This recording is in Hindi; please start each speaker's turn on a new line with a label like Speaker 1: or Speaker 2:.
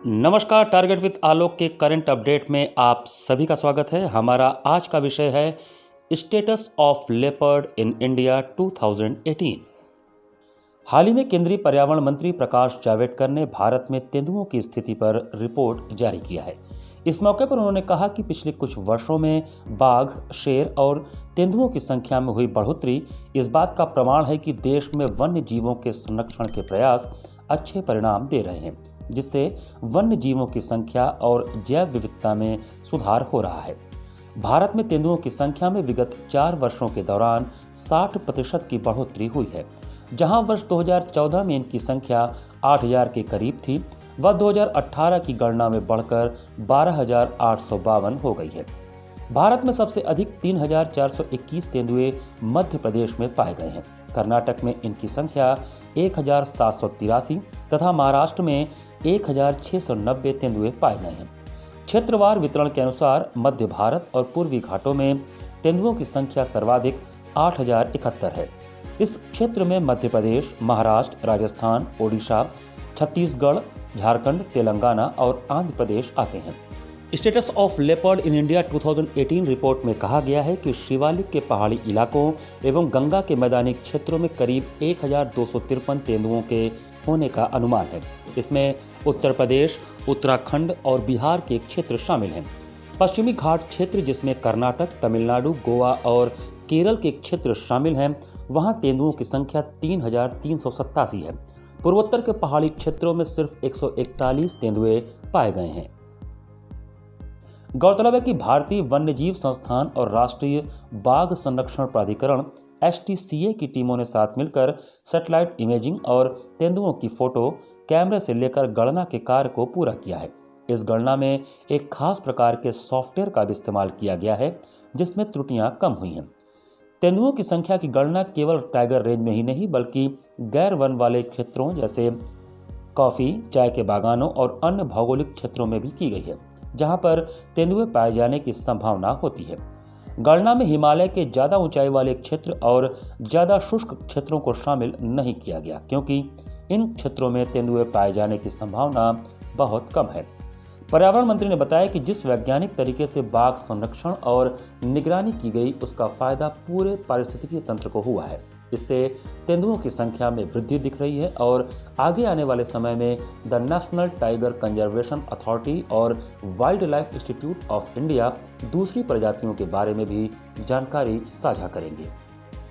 Speaker 1: नमस्कार, टारगेट विद आलोक के करंट अपडेट में आप सभी का स्वागत है। हमारा आज का विषय है status of leopard in India 2018। हाल ही में केंद्रीय पर्यावरण मंत्री प्रकाश जावड़ेकर ने भारत में तेंदुओं की स्थिति पर रिपोर्ट जारी किया है। इस मौके पर उन्होंने कहा कि पिछले कुछ वर्षों में बाघ, शेर और तेंदुओं की संख्या में हुई बढ़ोतरी इस बात का प्रमाण है कि देश में वन्य जीवों के संरक्षण के प्रयास अच्छे परिणाम दे रहे हैं, जिससे वन्य जीवों की संख्या और जैव विविधता में सुधार हो रहा है। भारत में तेंदुओं की संख्या में विगत 4 वर्षों के दौरान 60% की बढ़ोतरी हुई है। जहां वर्ष 2014 में इनकी संख्या 8000 के करीब थी, वह 2018 की गणना में बढ़कर 12852 हो गई है। भारत में सबसे अधिक 3421 तेंदुए मध्य प्रदेश में पाए गए हैं। कर्नाटक में इनकी संख्या 1783 तथा महाराष्ट्र में 1690 तेंदुए पाए गए हैं। क्षेत्रवार वितरण के अनुसार मध्य भारत और पूर्वी घाटों में तेंदुओं की संख्या सर्वाधिक 8071 है। इस क्षेत्र में मध्य प्रदेश, महाराष्ट्र, राजस्थान, ओडिशा, छत्तीसगढ़, झारखंड, तेलंगाना और आंध्र प्रदेश आते हैं। Status of leopard in India 2018 report में कहा गया है कि शिवालिक के पहाड़ी इलाकों एवं गंगा के मैदानी क्षेत्रों में करीब 1253 तेंदुओं के होने का अनुमान है। इसमें उत्तर प्रदेश, उत्तराखंड और बिहार के क्षेत्र शामिल हैं। पश्चिमी घाट क्षेत्र, जिसमें कर्नाटक, तमिलनाडु, गोवा और केरल के क्षेत्र शामिल हैं, वहां तेंदुओं की संख्या 3387 है। पूर्वोत्तर के पहाड़ी क्षेत्रों में सिर्फ 141 तेंदुए पाए गए हैं। गौरतलब है कि भारतीय वन्यजीव संस्थान और राष्ट्रीय बाघ संरक्षण प्राधिकरण (STCA) की टीमों ने साथ मिलकर सैटेलाइट इमेजिंग और तेंदुओं की फोटो कैमरे से लेकर गणना के कार्य को पूरा किया है। इस गणना में एक खास प्रकार के सॉफ्टवेयर का भी इस्तेमाल किया गया है, जिसमें त्रुटियां कम हुई हैं। तेंदुओं की संख्या की गणना केवल टाइगर रेंज में ही नहीं, बल्कि गैर वन वाले क्षेत्रों जैसे कॉफी, चाय के बागानों और अन्य भौगोलिक क्षेत्रों में भी की गई है, जहां पर तेंदुए पाए जाने की संभावना होती है। गणना में हिमालय के ज्यादा ऊंचाई वाले क्षेत्र और ज्यादा शुष्क क्षेत्रों को शामिल नहीं किया गया, क्योंकि इन क्षेत्रों में तेंदुए पाए जाने की संभावना बहुत कम है। पर्यावरण मंत्री ने बताया कि जिस वैज्ञानिक तरीके से बाघ संरक्षण और निगरानी की गई, उसका फायदा पूरे पारिस्थितिकी तंत्र को हुआ है। इससे तेंदुओं की संख्या में वृद्धि दिख रही है और आगे आने वाले समय में the national tiger conservation authority और wild life institute of India दूसरी प्रजातियों के बारे में भी जानकारी साझा करेंगे।